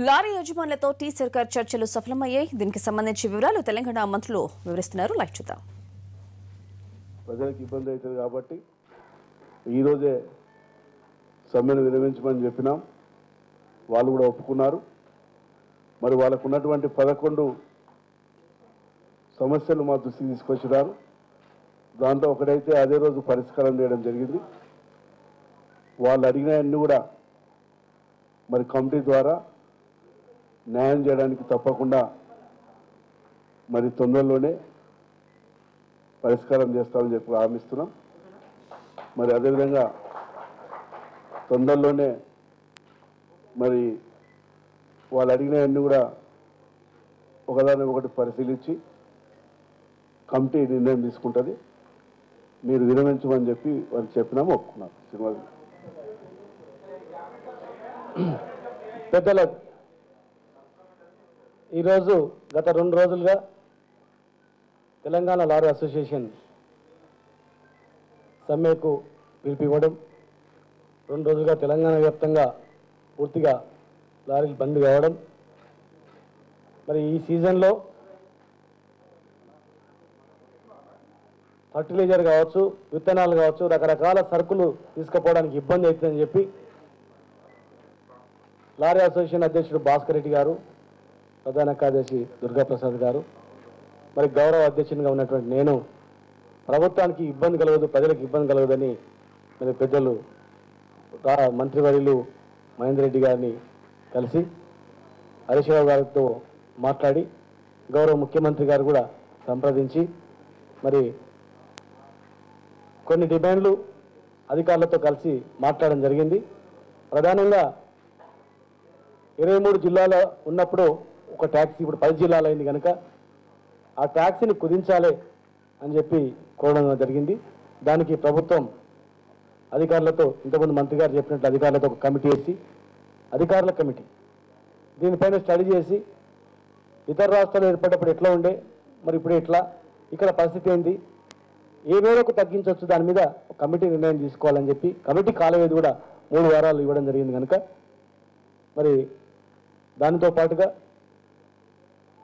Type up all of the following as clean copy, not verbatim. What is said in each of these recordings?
Lorry యజమానులతో tea సర్కార్ చర్చలు సఫలమయ్యాయి. దీనికి సంబంధించి వివరాలు తెలంగాణ మంత్రులు వివరిస్తున్నారు. లైవ్ చూద్దాం. ప్రజలకు ఇబ్బంది అవుతుంది కాబట్టి ఈరోజే సమ్మెను విరమించమని చెప్పినాం. వాళ్ళు కూడా ఒప్పుకున్నారు. మరి వాళ్ళకు ఉన్నటువంటి 11 సమస్యలు మా దృష్టికి తీసుకొచ్చినారు. దాంట్లో ఒకటైతే అదే రోజు పరిష్కారం చేయడం జరిగింది. వాళ్ళు అడిగినవన్నీ కూడా మరి కమిటీ ద్వారా న్యాయం చేయడానికి తప్పకుండా మరి తొందరలోనే పరిష్కారం చేస్తామని చెప్పి హామీస్తున్నాం. మరి అదేవిధంగా తొందరలోనే మరి వాళ్ళు అడిగినవన్నీ కూడా ఒకదాని ఒకటి పరిశీలించి కమిటీ నిర్ణయం తీసుకుంటుంది. మీరు విరమించమని చెప్పి వారికి చెప్పినాము, ఒప్పుకున్నాం. సినిమా పెద్దల ఈరోజు గత 2 రోజులుగా తెలంగాణ లారీ అసోసియేషన్ సమ్మెకు పిలిపివ్వడం, 2 రోజులుగా తెలంగాణ వ్యాప్తంగా పూర్తిగా లారీలు బంద్ కావడం, మరి ఈ సీజన్లో ఫర్టిలైజర్ కావచ్చు, విత్తనాలు కావచ్చు, రకరకాల సరుకులు తీసుకుపోవడానికి ఇబ్బంది అవుతుందని చెప్పి లారీ అసోసియేషన్ అధ్యక్షుడు భాస్కర్ రెడ్డి గారు, ప్రధాన కార్యదర్శి దుర్గాప్రసాద్ గారు, మరి గౌరవ అధ్యక్షునిగా ఉన్నటువంటి నేను ప్రభుత్వానికి ఇబ్బంది కలగదు, ప్రజలకు ఇబ్బంది కలగదని మరి పెద్దలు మంత్రివర్యులు మహేందర్ రెడ్డి గారిని కలిసి హరీష్ రావు గారితో మాట్లాడి గౌరవ ముఖ్యమంత్రి గారు కూడా సంప్రదించి మరి కొన్ని డిమాండ్లు అధికారులతో కలిసి మాట్లాడడం జరిగింది. ప్రధానంగా 23 జిల్లాలో ఉన్నప్పుడు ఒక ట్యాక్సీ ఇప్పుడు 10 జిల్లాలు అయింది కనుక ఆ ట్యాక్సీని కుదించాలి అని చెప్పి కోరడం జరిగింది. దానికి ప్రభుత్వం అధికారులతో, ఇంతకుముందు మంత్రి గారు చెప్పినట్టు అధికారులతో ఒక కమిటీ వేసి, అధికారుల కమిటీ దీనిపైన స్టడీ చేసి ఇతర రాష్ట్రాలు ఏర్పడ్డప్పుడు ఎట్లా ఉండే, మరి ఇప్పుడు ఎట్లా, ఇక్కడ పరిస్థితి ఏంటి, ఏ మేరకు తగ్గించవచ్చు, దాని మీద కమిటీ నిర్ణయం తీసుకోవాలని చెప్పి కమిటీ కాలవేది కూడా 3 వారాలు ఇవ్వడం జరిగింది కనుక మరి దానితో పాటుగా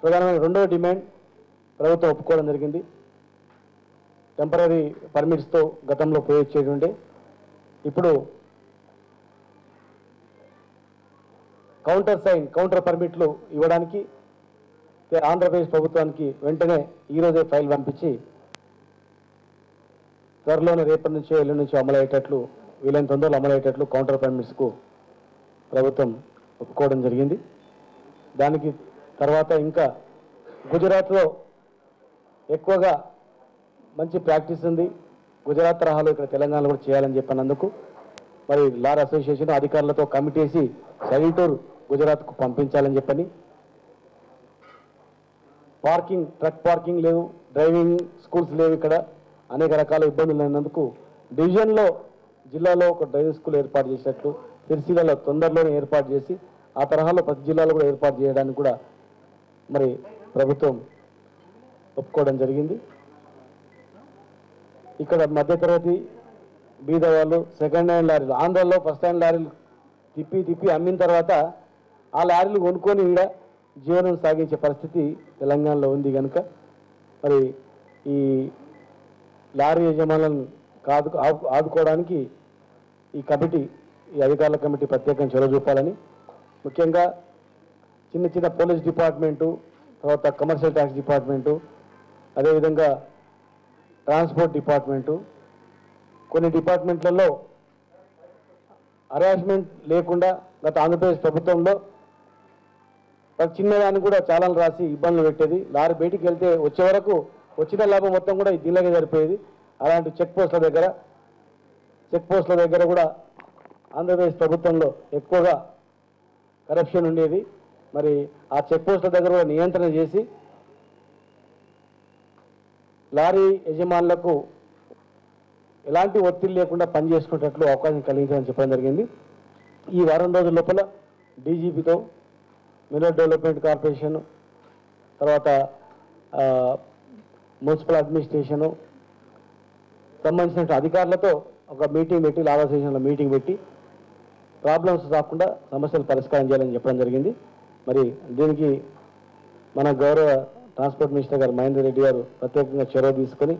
ప్రధానమైన 2వ డిమాండ్ ప్రభుత్వం ఒప్పుకోవడం జరిగింది. టెంపరీ పర్మిట్స్తో గతంలో పోయొచ్చేటుండే ఇప్పుడు కౌంటర్ పర్మిట్లు ఇవ్వడానికి ఆంధ్రప్రదేశ్ ప్రభుత్వానికి వెంటనే ఈరోజే ఫైల్ పంపించి త్వరలోనే రేపటి నుంచో ఎల్లుండి నుంచో అమలయ్యేటట్లు, వీలైన తొందరలో అమలయ్యేటట్లు కౌంటర్ పర్మిట్స్కు ప్రభుత్వం ఒప్పుకోవడం జరిగింది. దానికి తర్వాత ఇంకా గుజరాత్లో ఎక్కువగా మంచి ప్రాక్టీస్ ఉంది. గుజరాత్ తరహాలో ఇక్కడ తెలంగాణలో కూడా చేయాలని చెప్పినందుకు మరి లారీ అసోసియేషన్ అధికారులతో కమిటీ వేసి సైల్ టూర్ గుజరాత్కు పంపించాలని చెప్పని, ట్రక్ పార్కింగ్ లేవు, డ్రైవింగ్ స్కూల్స్ లేవు, ఇక్కడ అనేక రకాల ఇబ్బందులు అయినందుకు డివిజన్లో జిల్లాలో ఒక డ్రైవింగ్ స్కూల్ ఏర్పాటు చేసినట్లు, సిరిసిల్లలో తొందరలోనే ఏర్పాటు చేసి ఆ తరహాలో ప్రతి జిల్లాలో కూడా ఏర్పాటు చేయడానికి కూడా మరి ప్రభుత్వం ఒప్పుకోవడం జరిగింది. ఇక్కడ మధ్యతరగతి బీద వాళ్ళు సెకండ్ హ్యాండ్ లారీలు, ఆంధ్రాలో ఫస్ట్ హ్యాండ్ లారీలు తిప్పి అమ్మిన తర్వాత ఆ లారీలు కొనుక్కొని ఈడ జీవనం సాగించే పరిస్థితి తెలంగాణలో ఉంది కనుక మరి ఈ లారీ యజమానులను ఆదుకోవడానికి ఈ కమిటీ, ఈ అధికారుల కమిటీ ప్రత్యేకంగా చొరవ చూపాలని, ముఖ్యంగా చిన్న పోలీస్ డిపార్ట్మెంటు, తర్వాత కమర్షియల్ ట్యాక్స్ డిపార్ట్మెంటు, అదేవిధంగా ట్రాన్స్పోర్ట్ డిపార్ట్మెంటు, కొన్ని డిపార్ట్మెంట్లలో హరాస్మెంట్ లేకుండా గత ఆంధ్రప్రదేశ్ ప్రభుత్వంలో ప్రతి చిన్నదాన్ని కూడా చాలాలు రాసి ఇబ్బందులు పెట్టేది. లారీ బయటికి వెళ్తే వచ్చే వరకు వచ్చిన లాభం మొత్తం కూడా దీనిలాగే సరిపోయేది. అలాంటి చెక్ పోస్టుల దగ్గర కూడా ఆంధ్రప్రదేశ్ ప్రభుత్వంలో ఎక్కువగా కరప్షన్ ఉండేది. మరి ఆ చెక్ పోస్టుల దగ్గర కూడా నియంత్రణ చేసి లారీ యజమానులకు ఎలాంటి ఒత్తిడి లేకుండా పనిచేసుకునేటట్లు అవకాశం కలిగించాలని చెప్పడం జరిగింది. ఈ వారం రోజుల లోపల డీజీపీతో, మినరల్ డెవలప్మెంట్ కార్పొరేషన్, తర్వాత మున్సిపల్ అడ్మినిస్ట్రేషను సంబంధించిన అధికారులతో ఒక మీటింగ్ పెట్టి, లారీ అసోసియేషన్లో మీటింగ్ పెట్టి ప్రాబ్లమ్స్ రాకుండా సమస్యలు పరిష్కారం చేయాలని చెప్పడం జరిగింది. మరి దీనికి మన గౌరవ ట్రాన్స్పోర్ట్ మినిస్టర్ గారు మహేందర్ రెడ్డి గారు ప్రత్యేకంగా చొరవ తీసుకొని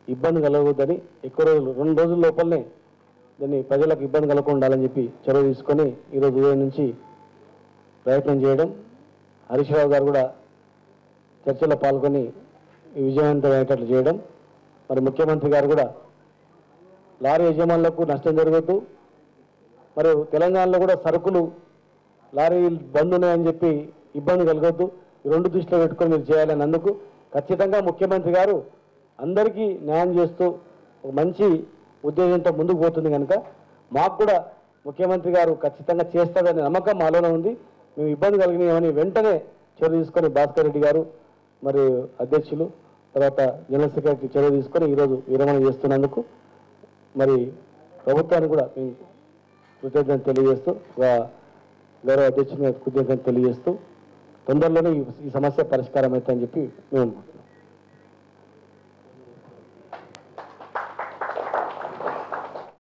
ఇబ్బంది కలగవద్దని ఎక్కువ రోజులు 2 రోజుల లోపలనే దీన్ని ప్రజలకు ఇబ్బంది కలగకుండా ఉండాలని చెప్పి చొరవ తీసుకొని ఈరోజు ఉదయం నుంచి ప్రయత్నం చేయడం, హరీష్ రావు గారు కూడా చర్చలో పాల్గొని విజయవంతమయ్యేటట్లు చేయడం, మరి ముఖ్యమంత్రి గారు కూడా లారీ యజమానులకు నష్టం జరగద్దు, మరి తెలంగాణలో కూడా సరుకులు లారీలు బంద్ ఉన్నాయని చెప్పి ఇబ్బంది కలగొద్దు, ఈ 2 దృష్టిలో పెట్టుకొని మీరు చేయాలని అందుకు ఖచ్చితంగా ముఖ్యమంత్రి గారు అందరికీ న్యాయం చేస్తూ ఒక మంచి ఉద్దేశంతో ముందుకు పోతుంది కనుక మాకు కూడా ముఖ్యమంత్రి గారు ఖచ్చితంగా చేస్తారనే నమ్మకం మాలోనే ఉంది. మేము ఇబ్బంది కలిగినామని వెంటనే చర్య తీసుకొని భాస్కర్ రెడ్డి గారు మరి అధ్యక్షులు తర్వాత జనరల్ సెక్రటరీ చర్య తీసుకొని ఈరోజు విరమణ చేస్తున్నందుకు మరి ప్రభుత్వానికి కూడా మేము కృతజ్ఞత తెలియజేస్తూ గౌరవ అధ్యక్షుని కృతజ్ఞత తెలియజేస్తూ తొందరలోనే ఈ సమస్య పరిష్కారం అవుతుందని చెప్పి మేము